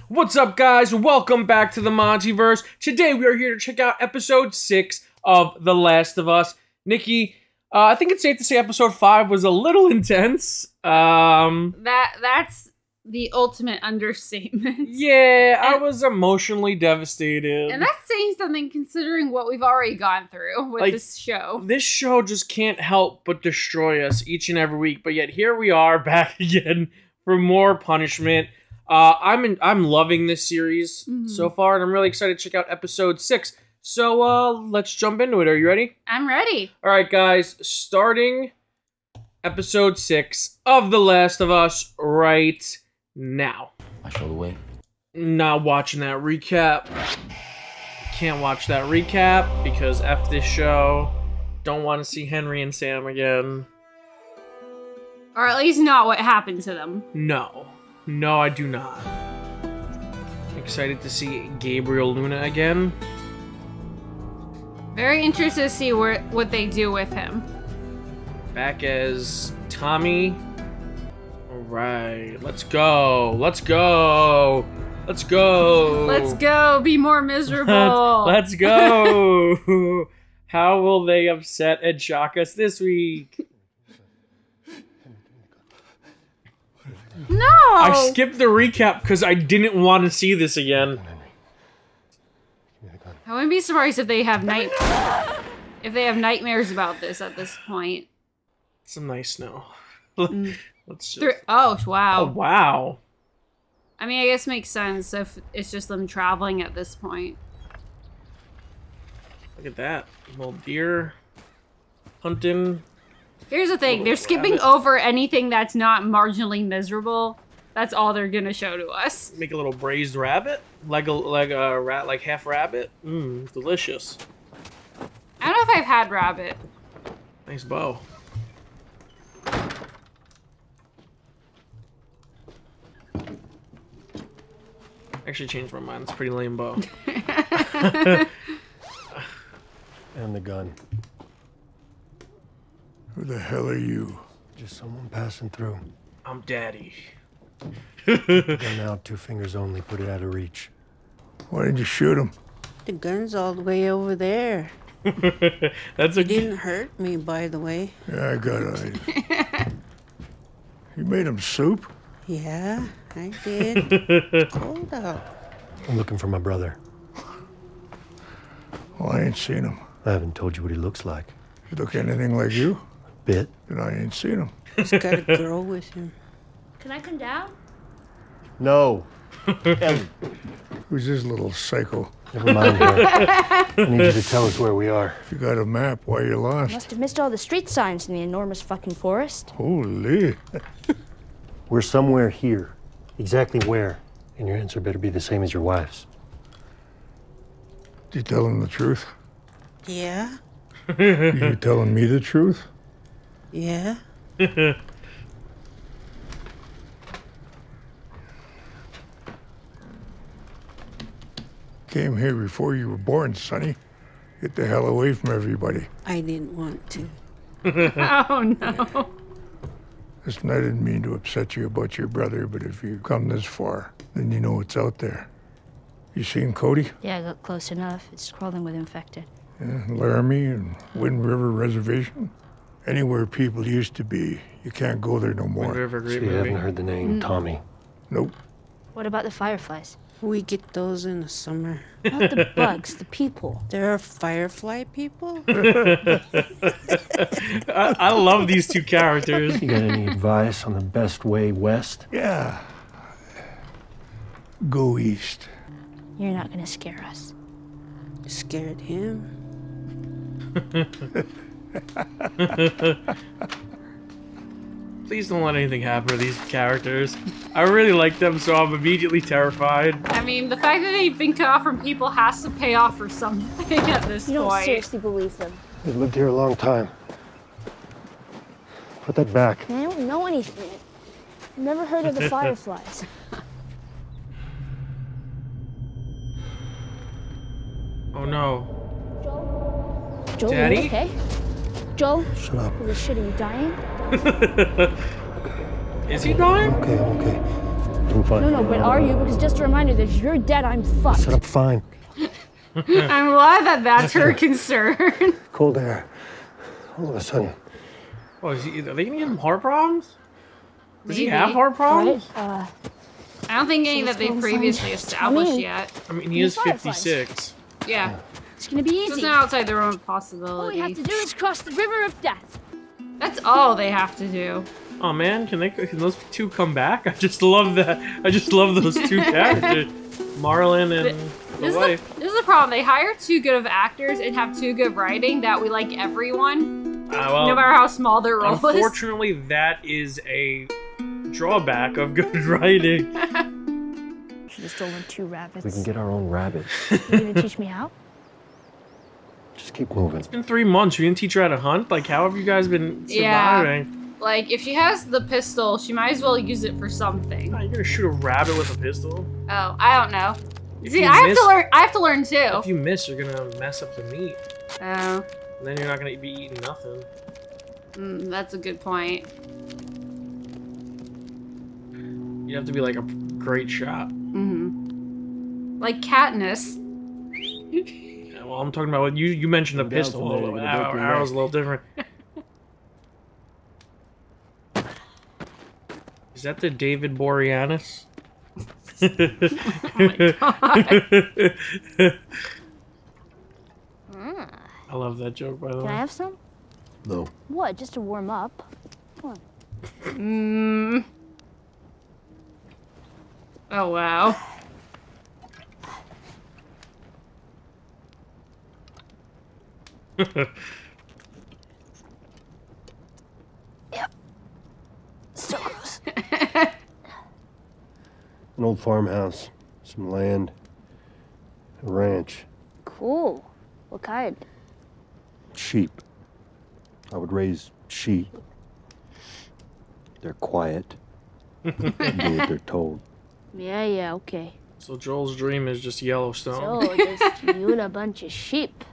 What's up, guys? Welcome back to the MontyVerse. Today we are here to check out episode 6 of The Last of Us. Nikki, I think it's safe to say episode 5 was a little intense. That's the ultimate understatement. Yeah, I was emotionally devastated. And that's saying something considering what we've already gone through with this show. This show just can't help but destroy us each and every week, but yet here we are back again for more punishment. I'm loving this series so far, and I'm really excited to check out episode 6. So, let's jump into it. Are you ready? I'm ready. All right, guys. Starting episode 6 of The Last of Us right now. I show the way. Not watching that recap. Can't watch that recap because F this show. Don't want to see Henry and Sam again. Or at least not what happened to them. No. No, I do not. Excited to see Gabriel Luna again. Very interested to see what they do with him. Back as Tommy. Alright, let's go. Let's go. Let's go. Let's go. Be more miserable. Let's go. How will they upset and shock us this week? No! I skipped the recap because I didn't want to see this again. I wouldn't be surprised if they have nightmares about this at this point. Some nice snow. Let's just... Oh, wow. Oh, wow. I mean, I guess it makes sense if it's just them traveling at this point. Look at that. Little deer hunting. Here's the thing, they're skipping over anything that's not marginally miserable. That's all they're gonna show to us. Make a little braised rabbit? Like a rat, like half rabbit? Mmm, delicious. I don't know if I've had rabbit. Nice bow. Actually changed my mind, it's a pretty lame bow. And the gun. Who the hell are you? Just someone passing through. I'm Daddy. Gun out, 2 fingers only, put it out of reach. Why didn't you shoot him? The gun's all the way over there. That's It didn't hurt me, by the way. Yeah, I got it. You made him soup? Yeah, I did. It's cold out. I'm looking for my brother. Well, I ain't seen him. I haven't told you what he looks like. You look anything like you? Bit. Then I ain't seen him. He's got a girl with him. Can I come down? No. Ellie. Who's this little psycho? Never mind her. I need you to tell us where we are. If you got a map, why you lost? Must have missed all the street signs in the enormous fucking forest. Holy. We're somewhere here. Exactly where? And your answer better be the same as your wife's. You telling the truth? Yeah? You telling me the truth? Yeah? Came here before you were born, Sonny. Get the hell away from everybody. I didn't want to. Oh, no. Listen, I didn't mean to upset you about your brother, but if you come this far, then you know what's out there. You seen Cody? Yeah, I got close enough. It's crawling with infected. Yeah, Laramie and Wind River Reservation. Anywhere people used to be, you can't go there no more. River, So great you movie. haven't heard the name Tommy. Nope. What about the fireflies? We get those in the summer. Not the bugs, the people. There are firefly people? I love these two characters. You got any advice on the best way west? Yeah. Go east. You're not gonna scare us. Scared him? Please don't let anything happen to these characters. I really like them, so I'm immediately terrified. I mean, the fact that they've been cut off from people has to pay off for something at this You don't point. seriously believe them. They've lived here a long time. Put that back. Man, I don't know anything. I've never heard of the fireflies. Oh no. Joel, Daddy? you okay? Joel? Shut up. Holy shit, are you dying? Is he dying? Okay, I'm okay. I'm fine. No, but are you? Because just a reminder that if you're dead, I'm fucked. Set up fine. I'm glad that that's her concern. Cold air. All of a sudden. Oh, are they gonna give him heart problems? Does he Maybe. have heart problems? Right? I don't think any that they previously established yet. I mean, he is Fireflies. 56. Yeah. It's gonna be So it's easy. not outside their own All we possibility. have to do is cross the river of death. That's all they have to do. Oh man, can those two come back? I just love that. I just love those two characters, Marlon and the wife. This is the problem. They hire too good of actors and have too good writing that we like everyone, Well, no matter how small their role is. unfortunately, that is a drawback of good writing. Should have stolen 2 rabbits. We can get our own rabbit. You gonna teach me how? Just keep moving. It's been 3 months. You didn't teach her how to hunt. Like, how have you guys been surviving? Yeah. Like, if she has the pistol, she might as well use it for something. You're gonna shoot a rabbit with a pistol? Oh, I don't know. If See, you I have miss- to learn. I have to learn too. If you miss, you're gonna mess up the meat, Oh, and then you're not gonna be eating nothing. that's a good point. You have to be like a great shot. Like Katniss. Yeah, well, I'm talking about what you mentioned a pistol. Arrow's a little different. Is that the David Boreanaz? Oh my god. I love that joke, by the Can I way. have some? No. What? Just to warm up? Come on. Oh wow. So gross. An old farmhouse, some land, a ranch, Cool. What kind? sheep. I would raise sheep. They're quiet. Do what they're told. Yeah, okay. So Joel's dream is just Yellowstone. So, just you and a bunch of sheep.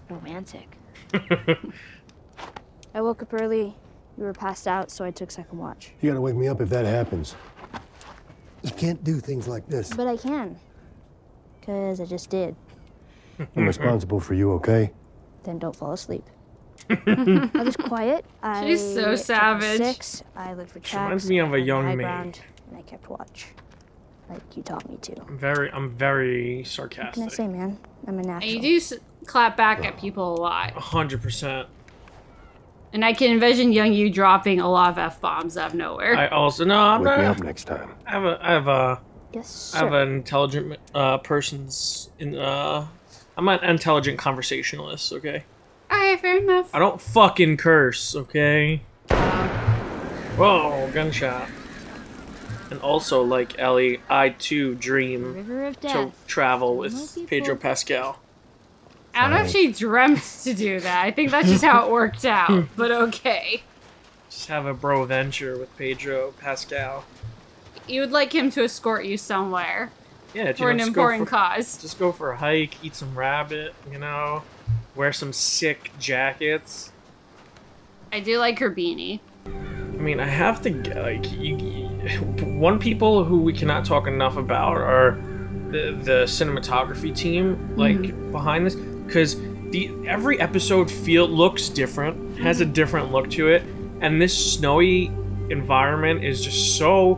Romantic. I woke up early. You were passed out, so I took second watch. You gotta wake me up if that happens. You can't do things like this. But I can. Because I just did. I'm responsible for you, okay? Then don't fall asleep. I was quiet. She's so I savage. 6. I looked for She reminds tracks. me of a I found young the high me. ground, and I kept watch. Like you taught me to. I'm very What can I sarcastic. say, man? I'm a And natural. you do clap back at people a lot. 100%. And I can envision young you dropping a lot of F-bombs out of nowhere. I also I'm Wake me not. up next time. I have a Yes, I have sir. an intelligent person's in. I'm an intelligent conversationalist. Okay. Alright, fair enough. I don't fucking curse. Okay. Whoa, gunshot. And also, like Ellie, I too dream River of to Death. travel Most with people- Pedro Pascal. I don't know if she dreamt to do that. I think that's just how it worked out. But okay. Just have a bro venture with Pedro Pascal. You would like him to escort you somewhere Yeah, for an important cause. Just go for a hike, eat some rabbit, you know, wear some sick jackets. I do like her beanie. I mean, I have to like one people who we cannot talk enough about are the cinematography team, like behind this, because every episode looks different, has a different look to it, and this snowy environment is just so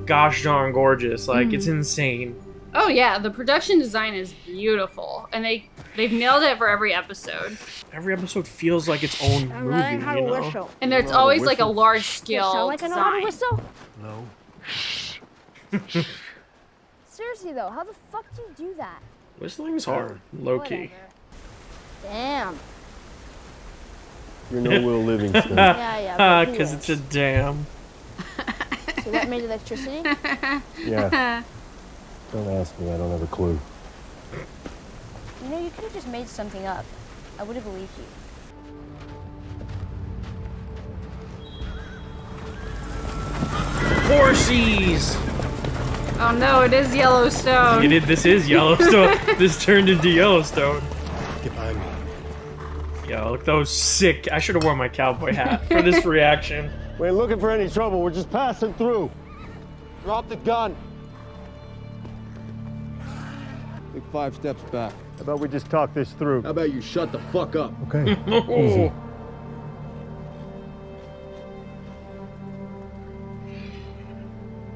gosh darn gorgeous. Like it's insane. Oh yeah, the production design is beautiful, and they've nailed it for every episode. Every episode feels like its own I'm movie, learning how to you know? whistle. And there's always like a large scale Sound like I know how to design. whistle? No. Seriously though, how the fuck do you do that? Whistling's hard, low key. Whatever. Damn. You're no Will Livingston. Yeah, but who Because is? it's a dam. So that made electricity? Yeah. Don't ask me, I don't have a clue. You know, you could have just made something up. I would have believed you. Horsies! Oh no, it is Yellowstone. This is Yellowstone. This turned into Yellowstone. Get behind me. Yo, look those sick. I should have worn my cowboy hat for this reaction. We ain't looking for any trouble, we're just passing through. Drop the gun. Take 5 steps back. How about we just talk this through? How about you shut the fuck up? Okay. Easy.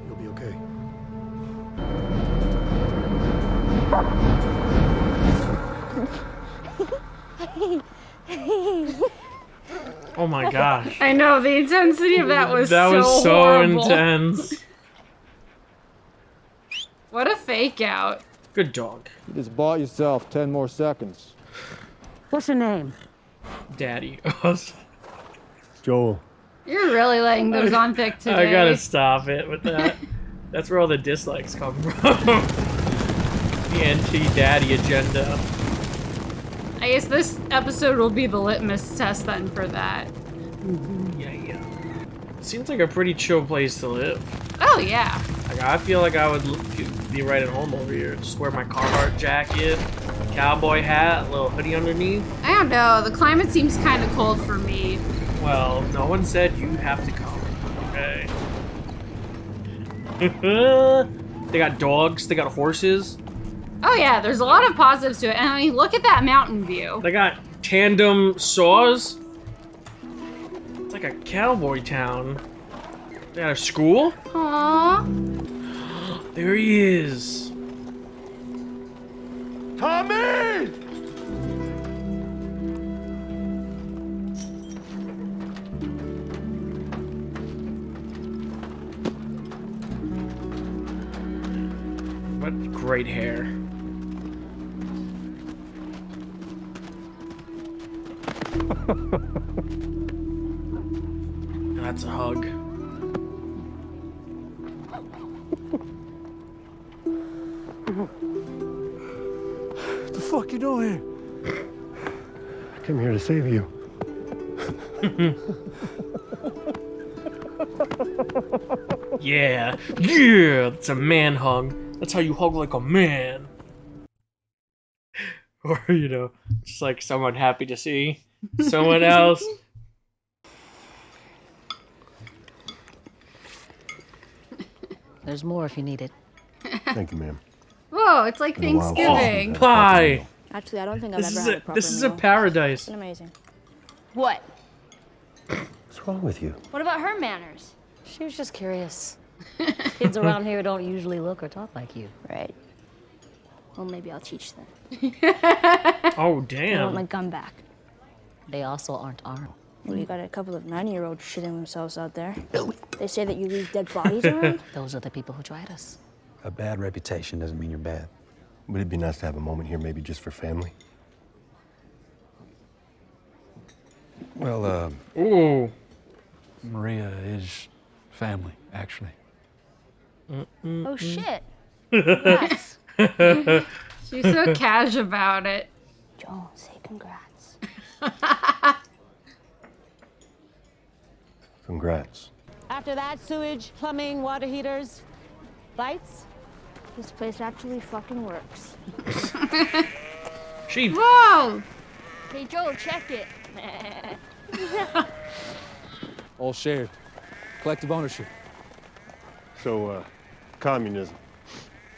You'll be okay. Oh my gosh. I know, the intensity of that was so horrible. Intense. What a fake out. Good dog. You just bought yourself 10 more seconds. What's your name? Daddy. Joel. You're really letting those on thick today. I gotta stop it with that. That's where all the dislikes come from. The anti-daddy agenda. I guess this episode will be the litmus test then for that. Yeah. Seems like a pretty chill place to live. Oh, yeah. Like, I feel like I would be right at home over here. Just wear my Carhartt jacket, cowboy hat, a little hoodie underneath. I don't know. The climate seems kind of cold for me. Well, no one said you have to come, okay? They got dogs, they got horses. Oh, yeah. There's a lot of positives to it. And I mean, look at that mountain view. They got tandem saws. It's like a cowboy town. They got a school? Aww. There he is. Tommy! What great hair. That's a hug. What the fuck you doing here? I came here to save you. Yeah. Yeah! That's a man hug. That's how you hug like a man. Or, you know, just like someone happy to see someone else. There's more if you need it. Thank you, ma'am. Whoa, it's like Been a while. Thanksgiving. Oh, pie! Actually, I don't think I've This ever is had a a proper this is a meal. paradise. It's been amazing. What? What's wrong with you? What about her manners? She was just curious. Kids around here don't usually look or talk like you. Right. Well, maybe I'll teach them. Oh, I want damn. my gun back. They also aren't armed. Well, you got a couple of 9-year-olds shitting themselves out there. They say that you leave dead bodies around? Those are the people who tried us. A bad reputation doesn't mean you're bad. Would it be nice to have a moment here, maybe just for family? Well, Ooh. Maria is family, actually. Oh, shit. Congrats. She's so cash about it. Joel, say congrats. Congrats. After that, sewage, plumbing, water heaters, lights. This place actually fucking works. She. Whoa! Hey, Joel, check it. All shared. Collective ownership. So, communism.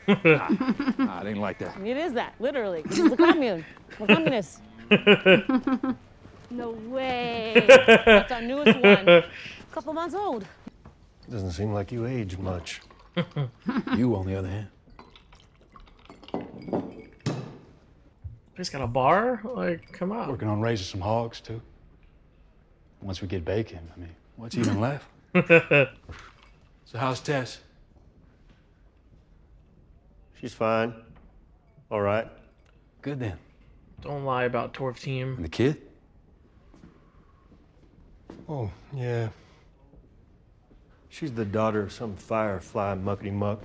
Nah, it ain't like that. It is that, literally. This is a commune. We're communists. No way. That's our newest one. A couple months old. Doesn't seem like you aged much. You, on the other hand. He's got a bar? Like, come on. Working on raising some hogs, too. Once we get bacon, I mean, what's even left? So how's Tess? She's fine. All right. Good then. Don't lie about Torv And team. the kid? Oh, yeah. She's the daughter of some firefly muckety-muck.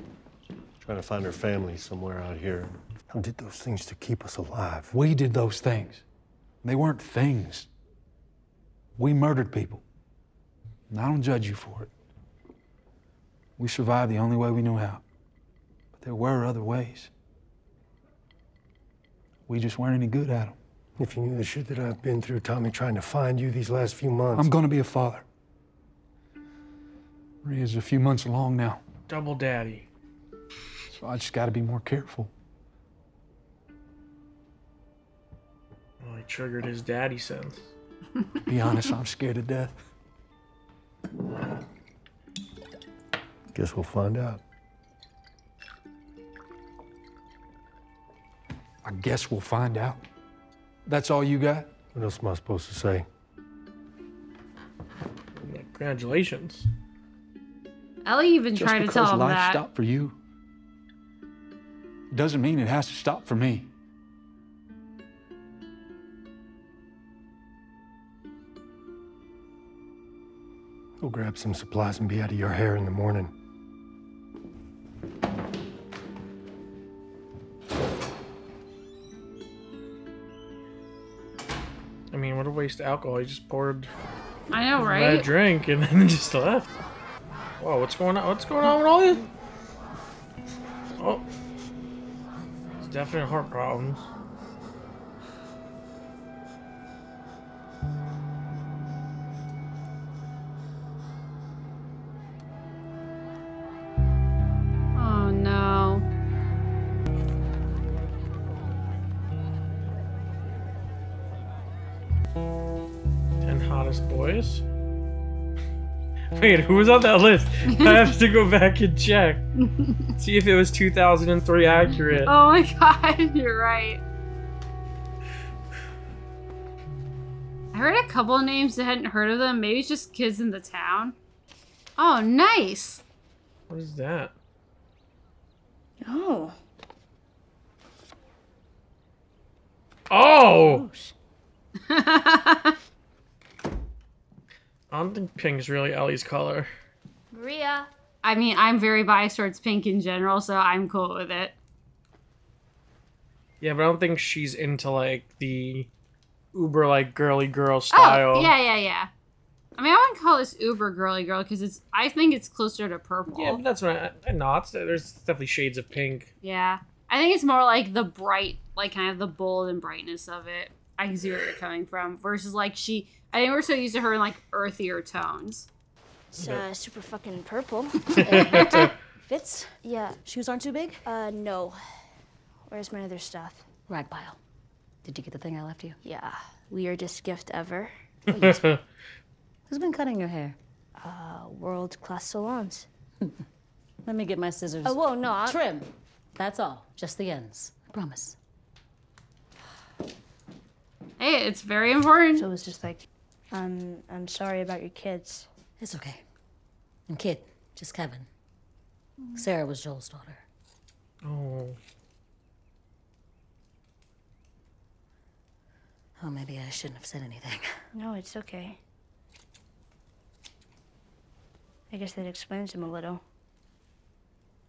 Trying to find her family somewhere out here. I did those things to keep us alive. We did those things. They weren't things. We murdered people. And I don't judge you for it. We survived the only way we knew how. But there were other ways. We just weren't any good at them. If you knew the shit that I've been through, Tommy, trying to find you these last few months. I'm gonna be a father. Maria's a few months along now. Double daddy. So I just gotta be more careful. Well, he triggered his daddy sense. To be honest, I'm scared to death. Guess we'll find out. I guess we'll find out. That's all you got? What else am I supposed to say? Congratulations. Ellie even Just tried to because tell him life that. stopped for you doesn't mean it has to stop for me. Go grab some supplies and be out of your hair in the morning. I mean, what a waste of alcohol. He just poured I know, that right? drink and then just left. Whoa, what's going on? What's going on with all this? Oh. It's definite heart problems. Oh no. Ten hottest boys. Wait, who was on that list? I have to go back and check. See if it was 2003 accurate. Oh my god, you're right. I heard a couple of names that hadn't heard of them. Maybe it's just kids in the town. Oh, nice. What is that? Oh. Oh! I don't think pink's really Ellie's color. Maria. I mean, I'm very biased towards pink in general, so I'm cool with it. Yeah, but I don't think she's into, like, the uber, like, girly girl style. Oh, yeah. I mean, I wouldn't call this uber girly girl because I think it's closer to purple. Yeah, but that's what there's definitely shades of pink. Yeah. I think it's more like the bright, like kind of the bold and brightness of it. I can see where you're coming from. Versus like I think we're so used to her in like earthier tones. It's super fucking purple. Fits? Yeah. Shoes aren't too big? No. Where's my other stuff? Rag pile. Did you get the thing I left you? Yeah. Weirdest gift ever. Who's been cutting your hair? World-class salons. Let me get my scissors. Oh, whoa, no. Trim. That's all. Just the ends. I promise. Hey, it's very important. So it was just like, I'm sorry about your kids. It's okay. And kid, just Kevin. Sarah was Joel's daughter. Oh. Oh, maybe I shouldn't have said anything. No, it's okay. I guess that explains him a little.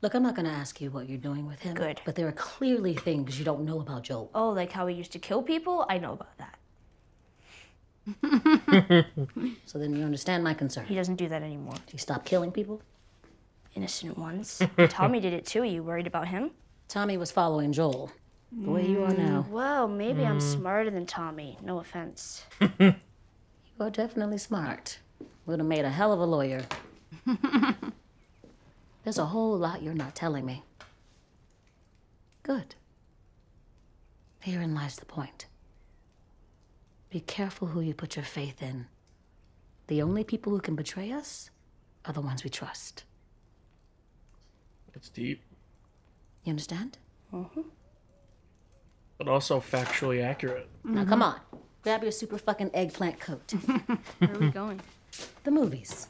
Look, I'm not gonna ask you what you're doing with him. Good. But there are clearly things you don't know about Joel. Oh, like how he used to kill people? I know about that. So then you understand my concern. He doesn't do that anymore. He stopped killing people? Innocent ones. Tommy did it too. Are you worried about him? Tommy was following Joel. The way you are now. Well, maybe I'm smarter than Tommy. No offense. You are definitely smart. Would have made a hell of a lawyer. There's a whole lot you're not telling me. Good. Herein lies the point. Be careful who you put your faith in. The only people who can betray us are the ones we trust. That's deep. You understand? Mm-hmm. But also factually accurate. Now come on. Grab your super fucking eggplant coat. Where are we going? The movies.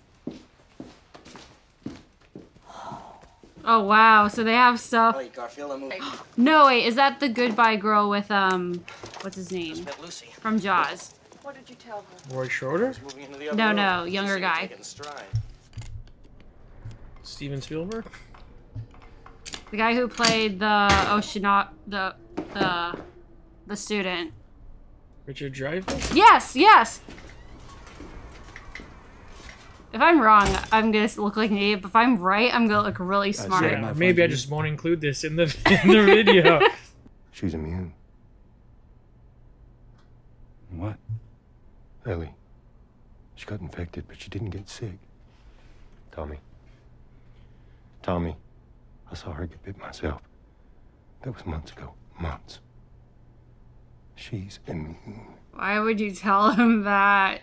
Oh wow, so they have stuff. Hey, Garfield, I'm moving. No, wait, is that the goodbye girl with what's his name? Lucy. From Jaws. What did you tell her? Roy Schroeder? Moving into the other No, room. no, younger She seemed to guy. take it in stride. Steven Spielberg? The guy who played the student. Richard Dreyfuss? Yes! If I'm wrong, I'm gonna look like an idiot, but if I'm right, I'm gonna look really smart. Yeah, maybe I just won't include this in the video. She's immune. What? Ellie. She got infected, but she didn't get sick. Tommy Tommy, I saw her get bit myself. That was months ago. Months. She's immune. Why would you tell him that?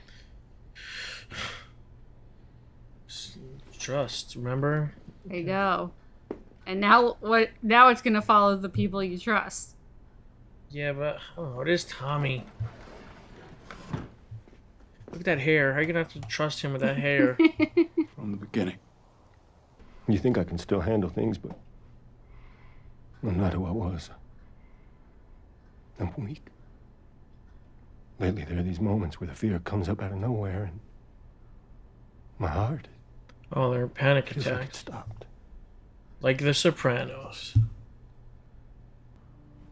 Trust, remember? There you go. And now what? Now it's gonna follow the people you trust. Yeah, but oh, it is Tommy. Look at that hair. How are you gonna have to trust him with that hair? From the beginning. You think I can still handle things, but I'm not who I was. I'm weak. Lately, there are these moments where the fear comes up out of nowhere, and my heart. Oh, they're panic feels like it attacks. stopped. Like The Sopranos.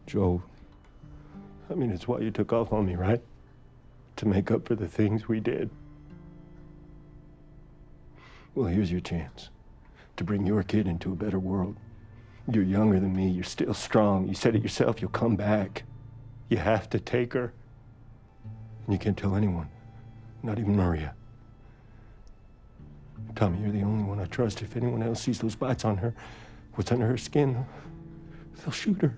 Joe, I mean, it's why you took off on me, right? To make up for the things we did. Well, here's your chance to bring your kid into a better world. You're younger than me. You're still strong. You said it yourself. You'll come back. You have to take her. And you can't tell anyone, not even Maria. Tommy, you're the only one I trust. If anyone else sees those bites on her, what's under her skin, they'll shoot her.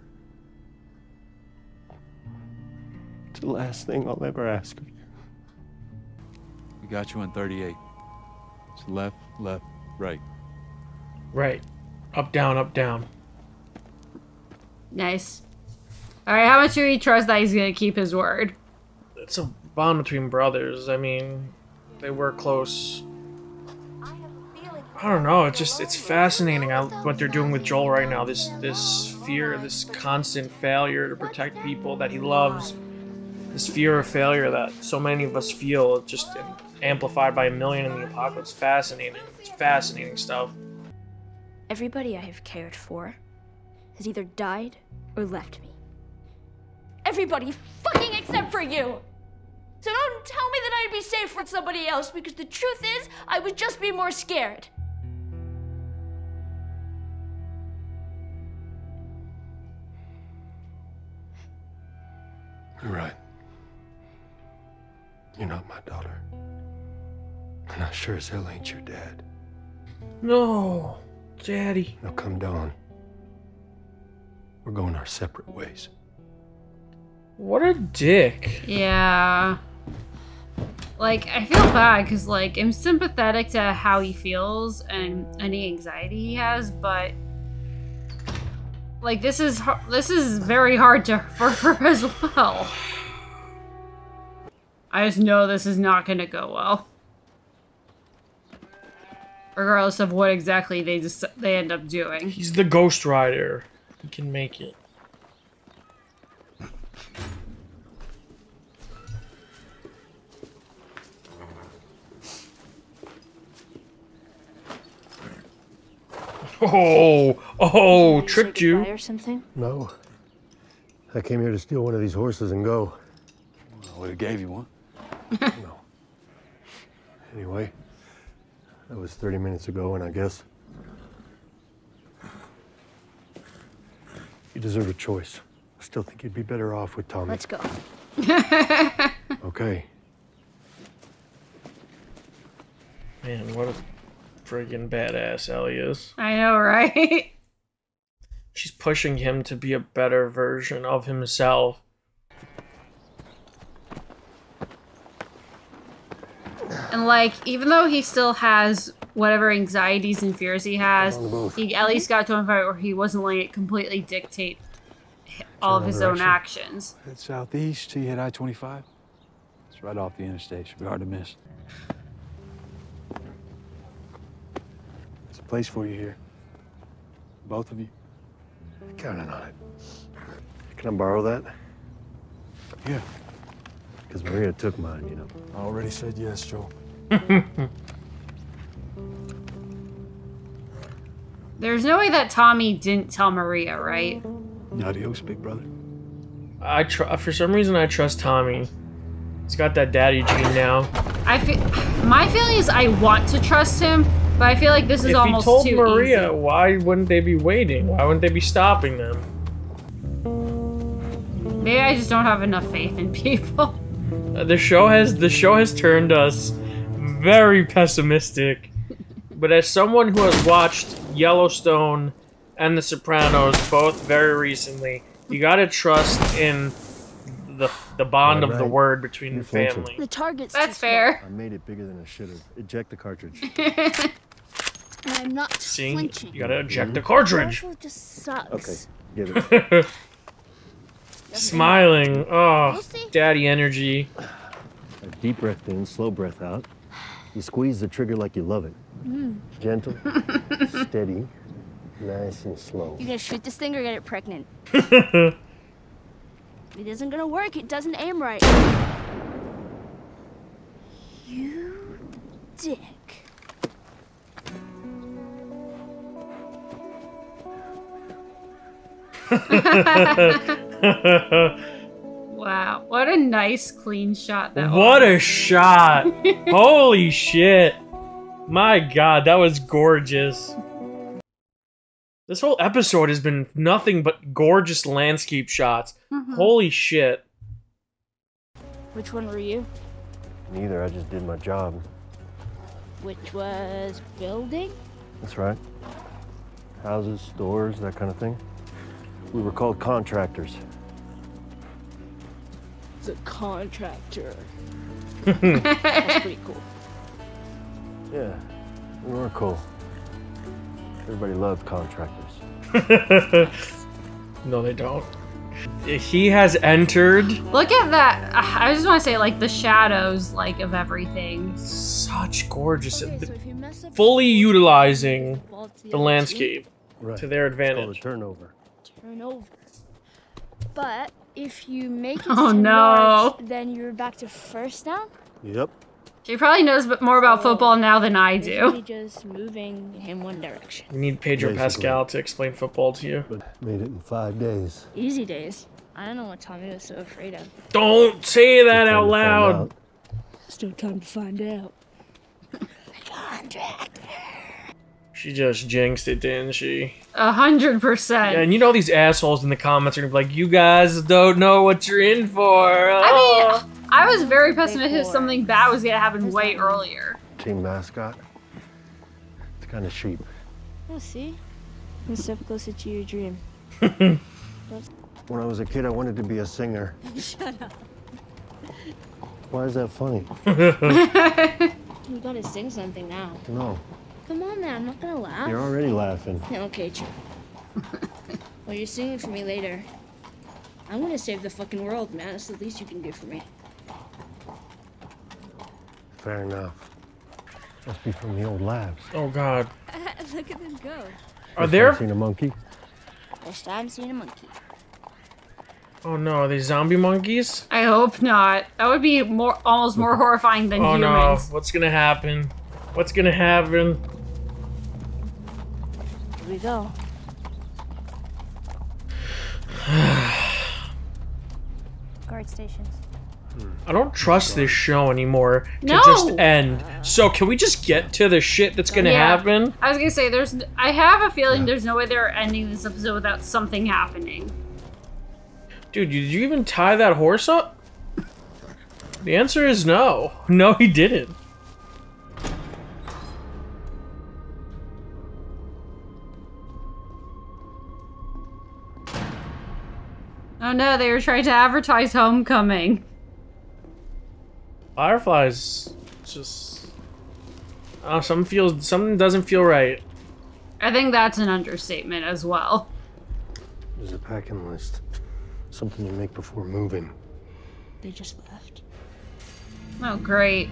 It's the last thing I'll ever ask of you. We got you on 38. It's left, left, right. Right. Up, down, up, down. Nice. All right, how much do we trust that he's gonna keep his word? It's a bond between brothers. I mean, they were close. I don't know. It's fascinating what they're doing with Joel right now. This fear, this constant failure to protect people that he loves. This fear of failure that so many of us feel, just amplified by a million in the apocalypse. Fascinating. It's fascinating stuff. Everybody I have cared for has either died or left me. Everybody fucking except for you! So don't tell me that I'd be safe with somebody else, because the truth is, I would just be more scared. You're right. You're not my daughter. And I sure as hell ain't your dad. No, Daddy. Now come dawn, we're going our separate ways. What a dick. Yeah. Like, I feel bad because, like, I'm sympathetic to how he feels and any anxiety he has, but like, this is very hard for her as well. I just know this is not gonna go well, regardless of what exactly they end up doing. He's the Ghost Rider. He can make it. Oh, tricked you. Or something? No. I came here to steal one of these horses and go. I would have gave you one. No. Anyway, that was 30 minutes ago, and I guess you deserve a choice. I still think you'd be better off with Tommy. Let's go. Okay. Man, what a friggin' badass Ellie is. I know, right? She's pushing him to be a better version of himself. And, like, even though he still has whatever anxieties and fears he has, he at least got to a point where he wasn't letting it completely dictate all of his own actions. Head southeast till you hit I-25. It's right off the interstate. Should be hard to miss. There's a place for you here. Both of you. Counting on it. Can I borrow that? Yeah. Because Maria took mine, you know. I already said yes, Joel. There's no way that Tommy didn't tell Maria, right? Adios, big brother. For some reason, I trust Tommy. He's got that daddy gene now. My feeling is I want to trust him, but I feel like this is almost too easy. If he told Maria, why wouldn't they be waiting? Why wouldn't they be stopping them? Maybe I just don't have enough faith in people. The show has turned us very pessimistic. but as someone who has watched Yellowstone and The Sopranos both very recently, you gotta trust in the bond of the word between the family. The target's That's fair. I made it bigger than I should have. Eject the cartridge. I'm not flinching. You gotta eject the cartridge. It just sucks. Okay, give it. Smiling. Oh, daddy energy. A deep breath in, slow breath out. You squeeze the trigger like you love it. Gentle, steady, nice and slow. You gonna shoot this thing or get it pregnant? It isn't gonna work. It doesn't aim right. You dick. Wow, what a nice clean shot that What was. a shot! Holy shit! My god, that was gorgeous. This whole episode has been nothing but gorgeous landscape shots. Holy shit. Which one were you? Neither, I just did my job. Which was building? That's right. Houses, stores, that kind of thing. We were called contractors. The contractor. That's pretty cool. Yeah, we were cool. Everybody loved contractors. No, they don't. He has entered. Look at that. I just want to say, like, the shadows, like, of everything. Such gorgeous. Okay, so if you mess up Fully utilizing ball to the other landscape Right. to their It's called a advantage. turnover. team, turn over. But if you make it to Oh, 10 no. yards, then you're back to first down. Yep. She probably knows more about football now than I Basically do. just moving in one direction. We need Pedro Basically. Pascal to explain football to you. But made it in 5 days. Easy days. I don't know what Tommy was so afraid of. Don't say that Time out to find loud. out. Still time to find out. She just jinxed it, didn't she? 100%. Yeah, and you know these assholes in the comments are gonna be like, you guys don't know what you're in for. I mean, I was very pessimistic something bad was gonna happen way earlier. Team mascot. It's kind of sheep. Oh, see? One step closer to your dream. When I was a kid, I wanted to be a singer. Shut up. Why is that funny? We gotta sing something now. No, Come on, man. I'm not gonna laugh. you're already laughing. Yeah, okay, true. Well, you're singing for me later. I'm gonna save the fucking world, man. That's the least you can do for me. Fair enough. Must be from the old labs. Oh god. Look at them go. Are there? Seen a monkey? First time seeing a monkey. Oh no, are they zombie monkeys? I hope not. That would be almost more horrifying than Oh no, humans. what's gonna happen? What's gonna happen? Here we go. Guard stations. I don't trust this show anymore to No! just end. So can we just get to the shit that's gonna Yeah. happen? I was gonna say, I have a feeling there's no way they're ending this episode without something happening. Dude, did you even tie that horse up? The answer is no. No, he didn't. Oh no, they were trying to advertise Homecoming. Fireflies just something doesn't feel right. I think that's an understatement as well. There's a packing list. Something you make before moving. They just left. Oh great.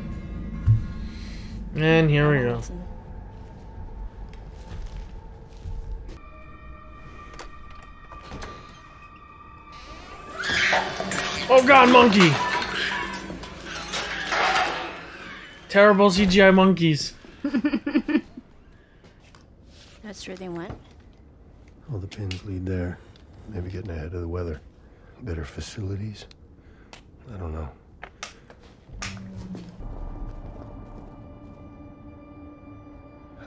And here we go. Oh god, monkey! Terrible CGI monkeys. That's where they went. All the pins lead there. Maybe getting ahead of the weather. Better facilities. I don't know.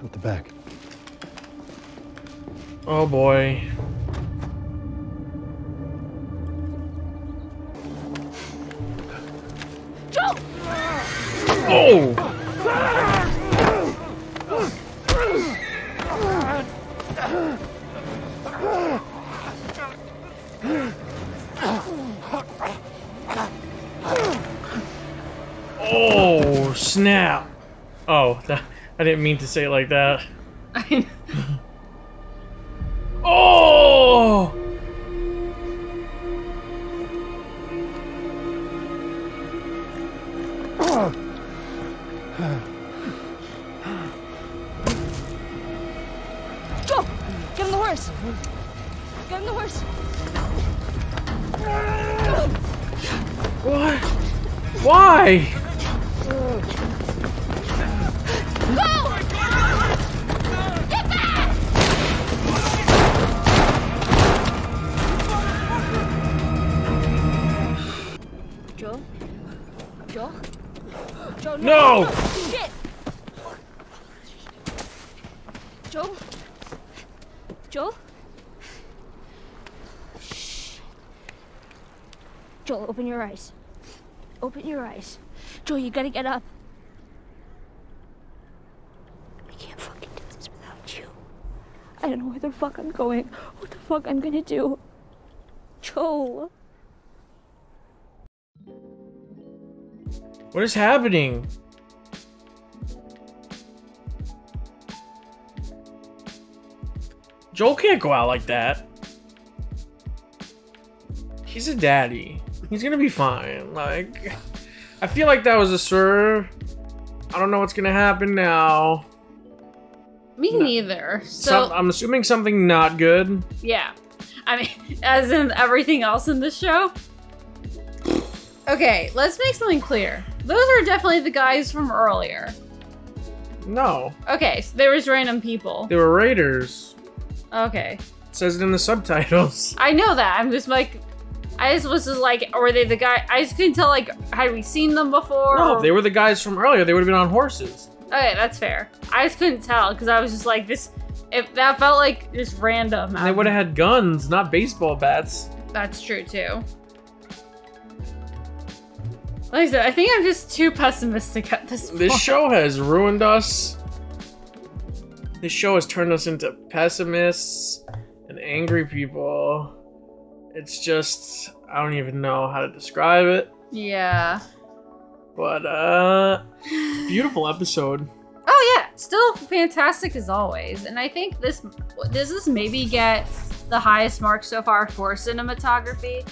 Out the back. Oh boy. Joe! Oh! Oh, snap. Oh, I didn't mean to say it like that. Oh! Go! Get on the horse! Get on the horse! What? Why? Go! Get back! Joel? Joel? Joel, No! Shit! Joel? Joel? Shh. Joel, open your eyes. Open your eyes. Joel, you gotta get up. I can't fucking do this without you. I don't know where the fuck I'm going. What the fuck I'm gonna do. Joel. What is happening? Joel can't go out like that. He's a daddy. He's gonna be fine. Like, I feel like that was a swerve. I don't know what's gonna happen now. Me neither. So I'm assuming something not good. yeah, I mean, as in everything else in this show. Okay, let's make something clear. Those are definitely the guys from earlier. No. Okay, so there was random people. They were raiders. Okay. It says it in the subtitles. I know that. I'm just like, I just was just like, were they the guy? I just couldn't tell, like, had we seen them before? No, if they were the guys from earlier, they would have been on horses. Okay, that's fair. I just couldn't tell because I was just like, this. If that felt like just random. And they would have had guns, not baseball bats. That's true too. Like I said, I think I'm just too pessimistic at this point. This show has ruined us. This show has turned us into pessimists and angry people. It's just, I don't even know how to describe it. Yeah. But, beautiful episode. Oh yeah, still fantastic as always. And I think does this maybe get the highest mark so far for cinematography?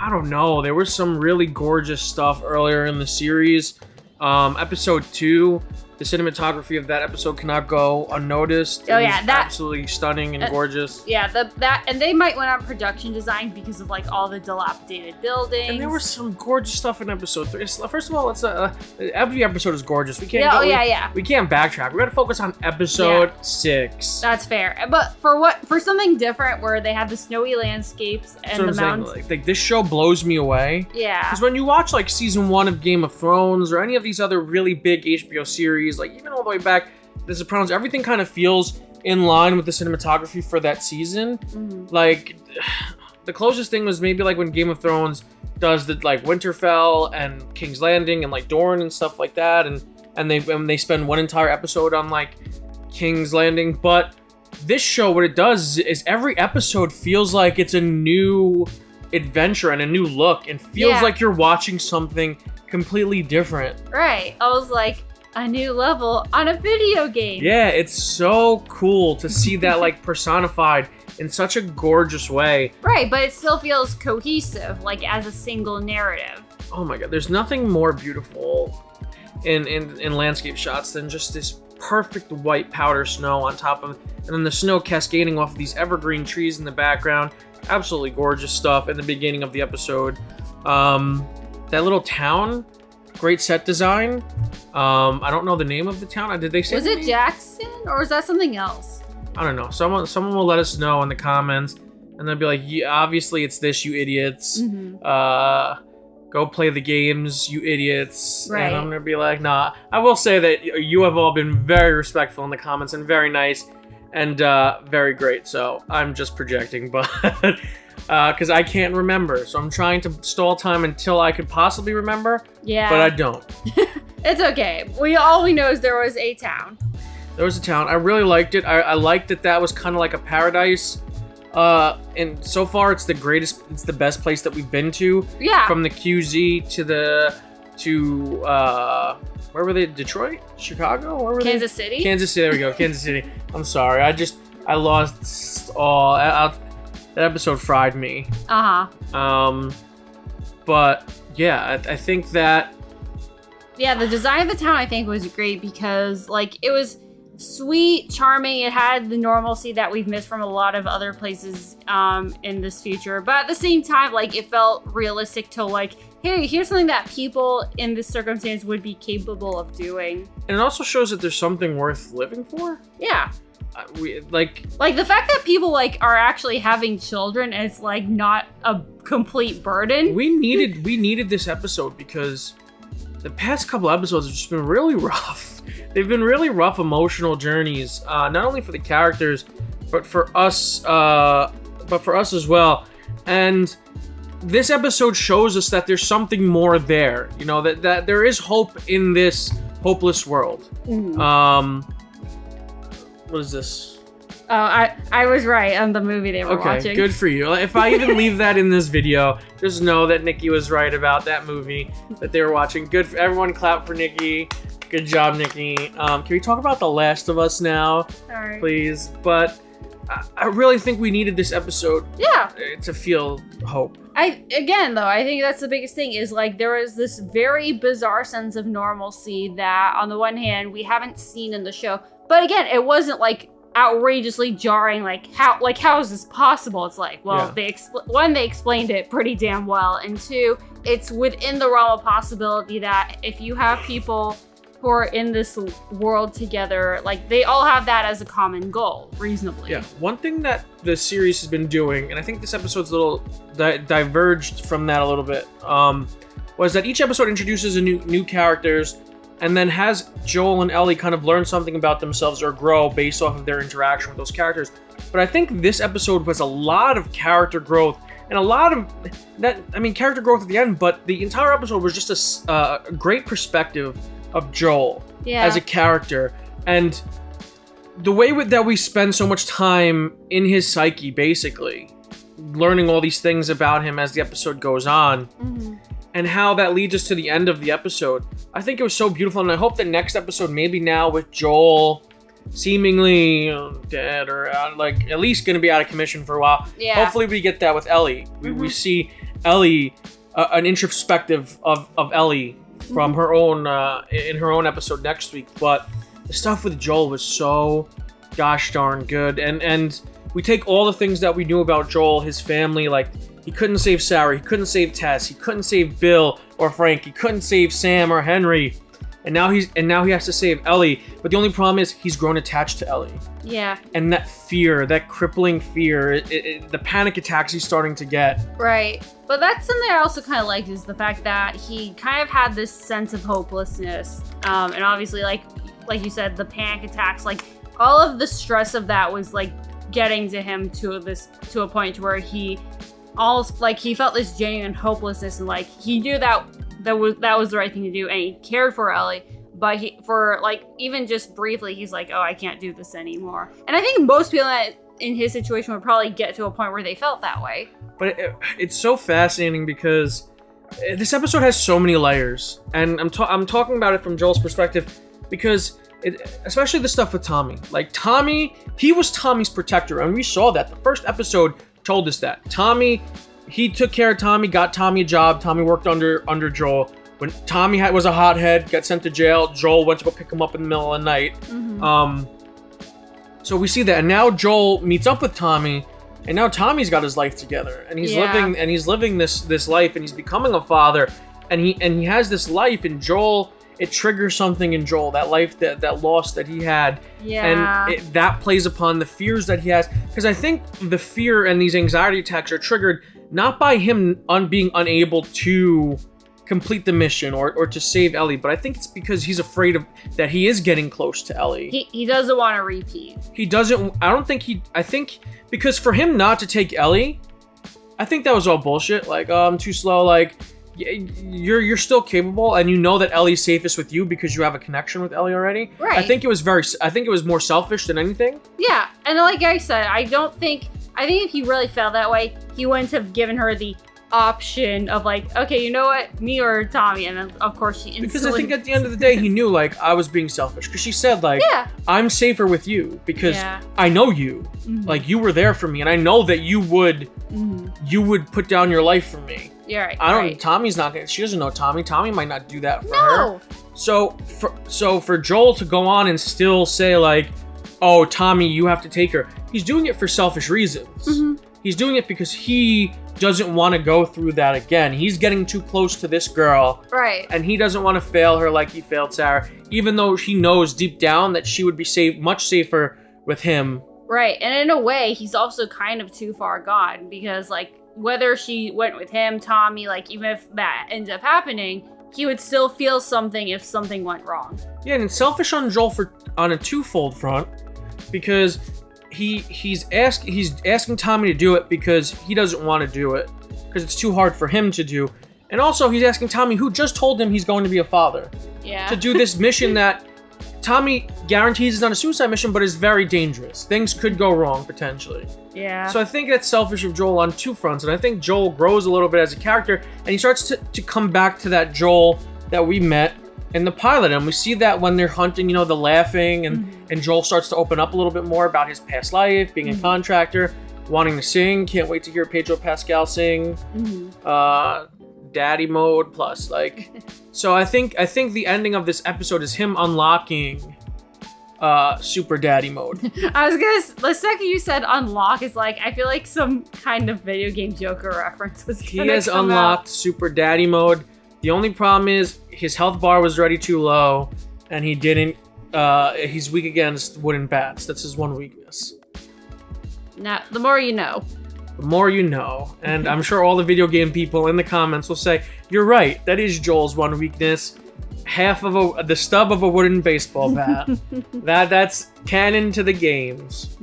I don't know. There was some really gorgeous stuff earlier in the series. Episode 2, the cinematography of that episode cannot go unnoticed. Oh yeah, that absolutely stunning and gorgeous. Yeah, that and they might went on production design because of like all the dilapidated buildings. And there was some gorgeous stuff in episode 3. First of all, let's every episode is gorgeous. We can't. Yeah, We can't backtrack. We got to focus on episode 6. That's fair. But for something different, where they have the snowy landscapes and the mountains. Like this show blows me away. Yeah. Because when you watch like season 1 of Game of Thrones or any of these other really big HBO series, like even all the way back to The Sopranos, everything kind of feels in line with the cinematography for that season. Like the closest thing was maybe like when Game of Thrones does the like Winterfell and King's Landing and like Dorne and stuff like that, and they spend one entire episode on like King's Landing. But this show, what it does is every episode feels like it's a new adventure and a new look, and feels like you're watching something completely different. Right. I was like, a new level on a video game. Yeah, it's so cool to see that like personified in such a gorgeous way. Right, but it still feels cohesive, like as a single narrative. Oh my god, there's nothing more beautiful in landscape shots than just this perfect white powder snow on top of, and then the snow cascading off of these evergreen trees in the background. Absolutely gorgeous stuff in the beginning of the episode. That little town, great set design. I don't know the name of the town. Did they say? Was it Jackson or was that something else? I don't know. Someone will let us know in the comments, and they'll be like, "Yeah, obviously it's this, you idiots. Go play the games, you idiots." Right. And I'm gonna be like, "Nah." I will say that you have all been very respectful in the comments and very nice and very great. So I'm just projecting, but because I can't remember, so I'm trying to stall time until I could possibly remember. Yeah. But I don't. It's okay. All we know is there was a town. There was a town. I really liked it. I liked that was kind of like a paradise And so far, it's the greatest. It's the best place that we've been to. Yeah. From the QZ to where were they? Detroit, Chicago, where were they? Kansas City. Kansas City. There we go. Kansas City. I'm sorry. I lost all. That episode fried me. But yeah, I think that. Yeah, the design of the town I think was great because like it was sweet, charming. It had the normalcy that we've missed from a lot of other places in this future. But at the same time, like it felt realistic to like, hey, here's something that people in this circumstance would be capable of doing. And it also shows that there's something worth living for. Yeah. Like the fact that people like are actually having children is like not a complete burden. We needed this episode because the past couple episodes have just been really rough. They've been really rough emotional journeys, not only for the characters, but for us as well. And this episode shows us that there's something more there. You know, that there is hope in this hopeless world. What is this? Oh, I was right on the movie they were watching. Okay, good for you. If I even leave that in this video, just know that Nikki was right about that movie that they were watching. Good for everyone. Clap for Nikki. Good job, Nikki. Can we talk about The Last of Us now, please? But I really think we needed this episode. Yeah. To feel hope. I think that's the biggest thing is like there was this very bizarre sense of normalcy that on the one hand we haven't seen in the show, but again it wasn't like outrageously jarring. Like how is this possible? It's like, well, they explained it pretty damn well, and two, it's within the realm of possibility that if you have people who are in this world together, like they all have that as a common goal, reasonably. Yeah, one thing that the series has been doing, and I think this episode's a little diverged from that a little bit, was that each episode introduces a new characters, and then has Joel and Ellie kind of learn something about themselves or grow based off of their interaction with those characters. But I think this episode was a lot of character growth, and a lot of that, I mean, character growth at the end, but the entire episode was just a great perspective of Joel as a character, and the way that we spend so much time in his psyche, basically learning all these things about him as the episode goes on, and how that leads us to the end of the episode. I think it was so beautiful, and I hope the next episode, maybe now with Joel seemingly dead or like at least going to be out of commission for a while. Yeah. Hopefully we get that with Ellie. We see Ellie, an introspective of Ellie from her own in her own episode next week. But the stuff with Joel was so gosh darn good, and we take all the things that we knew about Joel, his family, like he couldn't save Sarah, he couldn't save Tess, he couldn't save Bill or Frank, he couldn't save Sam or Henry, and now he has to save Ellie. But the only problem is he's grown attached to Ellie. Yeah. And that fear, that crippling fear, the panic attacks he's starting to get. Right. But that's something I also kind of liked, is the fact that he kind of had this sense of hopelessness. And obviously, like you said, the panic attacks, like all of the stress of that was like getting to him to a point where he almost like he felt this genuine hopelessness, and like he knew that was the right thing to do, and he cared for Ellie. But for like even just briefly, he's like, oh, I can't do this anymore. And I think most people in his situation would probably get to a point where they felt that way. But it's so fascinating because this episode has so many layers, and I'm talking about it from Joel's perspective because especially the stuff with Tommy. Like Tommy, he was Tommy's protector, and we saw that. The first episode told us that. Tommy, he took care of Tommy, got Tommy a job. Tommy worked under Joel. When Tommy was a hothead, got sent to jail, Joel went to go pick him up in the middle of the night. So we see that, and now Joel meets up with Tommy, and now Tommy's got his life together, and he's living this life, and he's becoming a father, and he has this life, and Joel, it triggers something in Joel, that life, that loss that he had, and that plays upon the fears that he has, because I think the fear and these anxiety attacks are triggered not by him being unable to complete the mission or to save Ellie, but I think it's because he's afraid that he is getting close to Ellie. He doesn't want to repeat. He doesn't. I think because for him not to take Ellie, I think that was all bullshit. Like, oh, I'm too slow. Like, you're still capable, and you know that Ellie's safest with you because you have a connection with Ellie already. Right. I think it was more selfish than anything. Yeah, and like I said, I I think if he really felt that way, he wouldn't have given her the option of like, okay, you know what, me or Tommy, and then of course she instantly... Because I think at the end of the day, he knew like I was being selfish. Because she said like, I'm safer with you because I know you, like you were there for me, and I know that you would put down your life for me. Yeah, right. I don't. Tommy's not gonna. She doesn't know Tommy. Tommy might not do that for her. So for Joel to go on and still say like, oh, Tommy, you have to take her. He's doing it for selfish reasons. He's doing it because he doesn't want to go through that again. He's getting too close to this girl. Right. And he doesn't want to fail her like he failed Sarah, even though he knows deep down that she would be much safer with him. Right. And in a way, he's also kind of too far gone because, like, whether she went with him, Tommy, like, even if that ends up happening, he would still feel something if something went wrong. Yeah, and it's selfish on Joel on a twofold front because he's asking Tommy to do it because he doesn't want to do it because it's too hard for him to do, and also he's asking Tommy, who just told him he's going to be a father, to do this mission that Tommy guarantees is not a suicide mission, but is very dangerous. Things could go wrong potentially. Yeah. So I think that's selfish of Joel on two fronts, and I think Joel grows a little bit as a character, and he starts to come back to that Joel that we met in the pilot, and we see that when they're hunting, you know, the laughing, and Joel starts to open up a little bit more about his past life, being a contractor, wanting to sing. Can't wait to hear Pedro Pascal sing. Daddy mode plus, like. So I think the ending of this episode is him unlocking super daddy mode. I was gonna, the second you said unlock, is like, I feel like some kind of video game Joker reference was gonna He has unlocked super daddy mode. The only problem is his health bar was already too low, and he didn't. He's weak against wooden bats. That's his one weakness. Now, the more you know. The more you know, and I'm sure all the video game people in the comments will say, "You're right. That is Joel's one weakness. Half of the stub of a wooden baseball bat. That's canon to the games."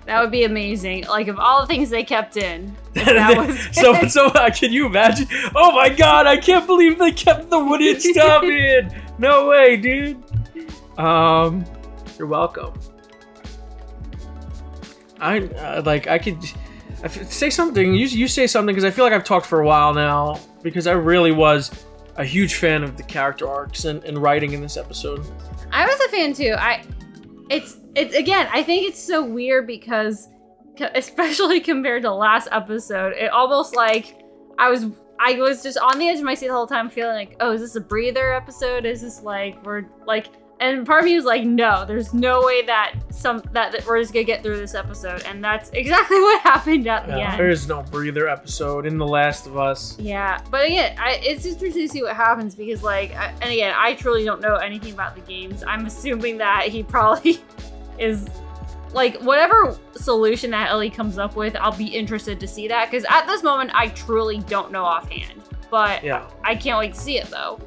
That would be amazing. Like, of all the things they kept in, that was so can you imagine? Oh my god, I can't believe they kept the wooden stuff in. No way, dude. You're welcome. I could say something. You say something, because I feel like I've talked for a while now, because I really was a huge fan of the character arcs and writing in this episode. I was a fan too. It's again, I think it's so weird because, especially compared to last episode, it almost like I was just on the edge of my seat the whole time, feeling like, oh, is this a breather episode? Is this like, we're like, and part of me was like, no, there's no way that we're just gonna get through this episode, and that's exactly what happened at the end. There is no breather episode in The Last of Us. Yeah, but again, it's interesting to see what happens because, like, and again, I truly don't know anything about the games. I'm assuming that he probably is, like, whatever solution that Ellie comes up with, I'll be interested to see that, because at this moment, I truly don't know offhand. But yeah. I can't wait to see it, though.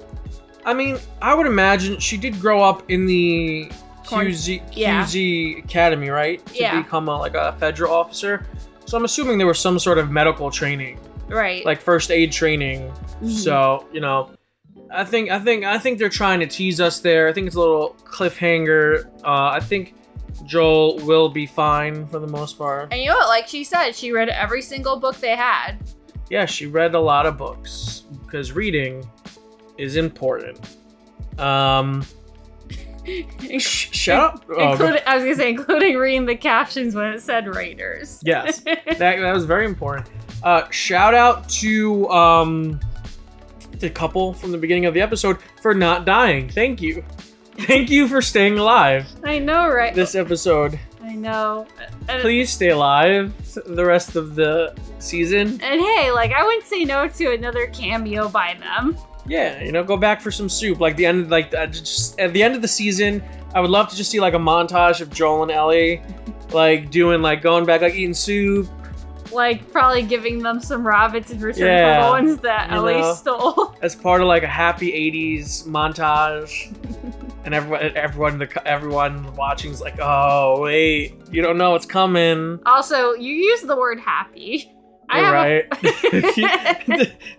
I mean, I would imagine she did grow up in the QZ Academy, right? To become a federal officer. So I'm assuming there was some sort of medical training. Right. Like first aid training. So, you know, I think they're trying to tease us there. I think it's a little cliffhanger. I think Joel will be fine for the most part. And you know what? Like she said, she read every single book they had. Yeah, she read a lot of books because reading is important. Shout out. I was gonna say, including reading the captions when it said Raiders. Yes, that was very important. Shout out to the couple from the beginning of the episode for not dying. Thank you. Thank you for staying alive. I know, right? This episode. I know. Please stay alive the rest of the season. And hey, like, I wouldn't say no to another cameo by them. Yeah, you know, go back for some soup. Like the end, just at the end of the season, I would love to just see like a montage of Joel and Ellie, like doing going back, like eating soup. Like probably giving them some rabbits in return for the ones that Ellie stole. As part of like a happy '80s montage, and everyone watching is like, oh wait, you don't know what's coming. Also, you use the word happy. You're right.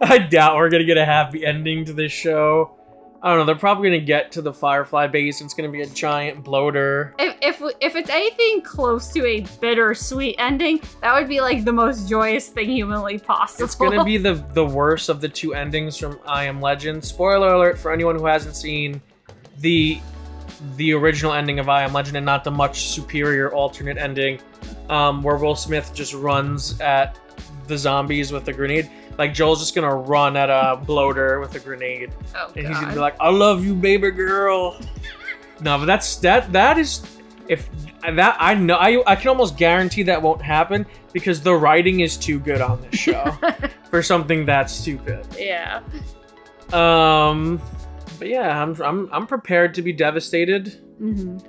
I doubt we're gonna get a happy ending to this show. I don't know. They're probably gonna get to the Firefly base. And it's gonna be a giant bloater. If it's anything close to a bittersweet ending, that would be like the most joyous thing humanly possible. It's gonna be the worst of the two endings from I Am Legend. Spoiler alert for anyone who hasn't seen the original ending of I Am Legend and not the much superior alternate ending, where Will Smith just runs at the zombies with a grenade. Like, Joel's just gonna run at a bloater with a grenade. Oh, and God. he's gonna be like, I love you, baby girl. No, but that is, if that, I know, I can almost guarantee that won't happen because the writing is too good on this show for something that stupid. Yeah. But yeah, I'm prepared to be devastated. I'm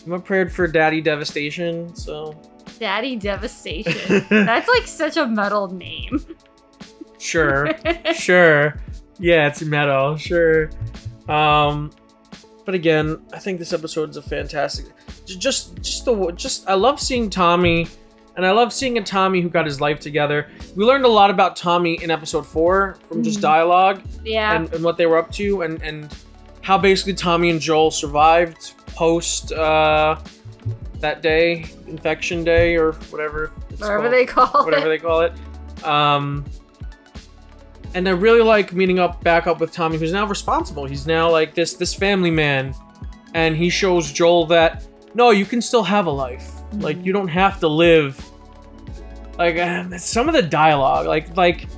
prepared for daddy devastation, so. Daddy Devastation. That's like such a metal name. Sure. Sure. Yeah, it's metal. Sure. But again, I think this episode's a fantastic. I love seeing Tommy, and I love seeing a Tommy who got his life together. We learned a lot about Tommy in episode 4 from just dialogue. Yeah. And what they were up to, and how basically Tommy and Joel survived post that day, infection day, or whatever it's Whatever called. they call Whatever it. they call it. And I really like meeting back up with Tommy, who's now responsible. He's now like this family man, and he shows Joel that no, you can still have a life. Like, you don't have to live. Like, some of the dialogue, like,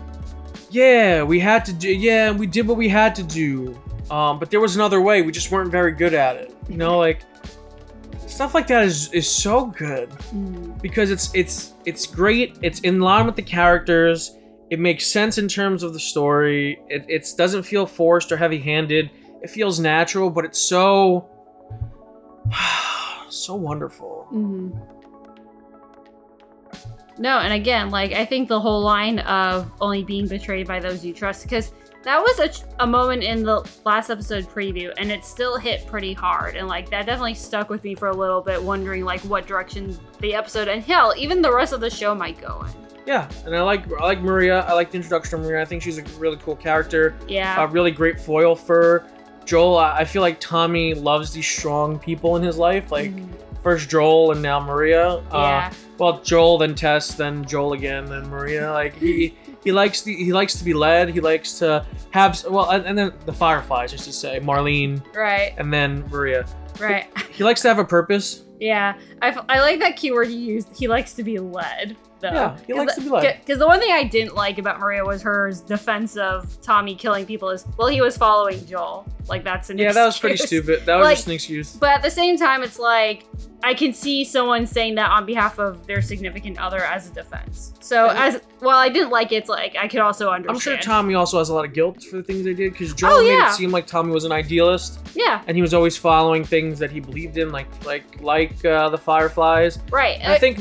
yeah, we had to do, yeah, we did what we had to do. But there was another way. We just weren't very good at it. You know, like, stuff like that is so good because it's great. It's in line with the characters. It makes sense in terms of the story. It doesn't feel forced or heavy-handed. It feels natural, but it's so so wonderful. No, and again, like, I think the whole line of only being betrayed by those you trust, because that was a moment in the last episode preview, and it still hit pretty hard, and like that definitely stuck with me for a little bit, wondering like what direction the episode and hell, even the rest of the show might go in. Yeah, and I like Maria. I like the introduction of Maria. I think she's a really cool character. Yeah. A really great foil for Joel. I feel like Tommy loves these strong people in his life, like first Joel and now Maria. Yeah. Well, Joel, then Tess, then Joel again, then Maria. Like he likes to be led. He likes to have and then the Fireflies, just to say Marlene. Right. And then Maria. Right. He likes to have a purpose. Yeah, I like that keyword you used. He likes to be led, though. Yeah, he likes to be led. Because the one thing I didn't like about Maria was her defense of Tommy killing people is, well, he was following Joel. Like, that's an excuse. That was pretty stupid. That was like, just an excuse. But at the same time, it's like, I can see someone saying that on behalf of their significant other as a defense. So, while I didn't like it, it's like, I could also understand. I'm sure Tommy also has a lot of guilt for the things they did, because Joel made it seem like Tommy was an idealist. Yeah. And he was always following things that he believed in, like the Fireflies. Right. And I think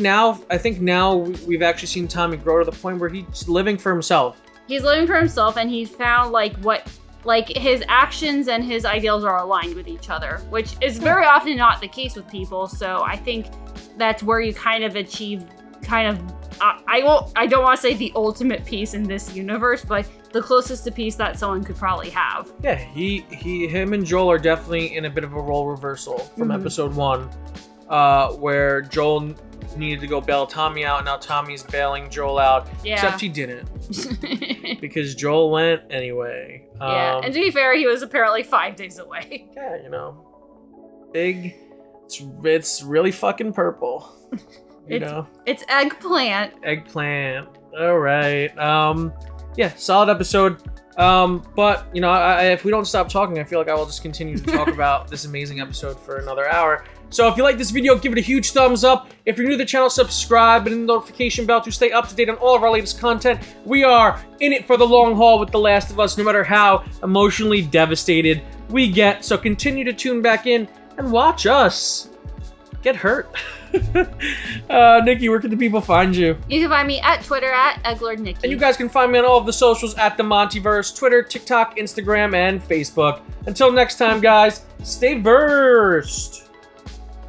now we've actually seen Tommy grow to the point where he's living for himself. He's living for himself, and he's found his actions and his ideals are aligned with each other, which is very often not the case with people. So I think that's where you kind of achieve I don't want to say the ultimate peace in this universe, but the closest to peace that someone could probably have. Yeah, him and Joel are definitely in a bit of a role reversal from episode 1, where Joel needed to go bail Tommy out, and now Tommy's bailing Joel out. Yeah. Except he didn't. Because Joel went anyway. Yeah, and to be fair, he was apparently 5 days away. Yeah, you know. Big. It's really fucking purple. It's eggplant. Eggplant. Alright. Yeah, solid episode. But, you know, if we don't stop talking, I feel like I will just continue to talk about this amazing episode for another hour. So if you like this video, give it a huge thumbs up. If you're new to the channel, subscribe and hit the notification bell to stay up to date on all of our latest content. We are in it for the long haul with The Last of Us, no matter how emotionally devastated we get. So continue to tune back in and watch us get hurt. Nikki, where can the people find you? You can find me at Twitter at EggLordNikki. And you guys can find me on all of the socials at the MontyVerse, Twitter, TikTok, Instagram, and Facebook. Until next time, guys, stay versed.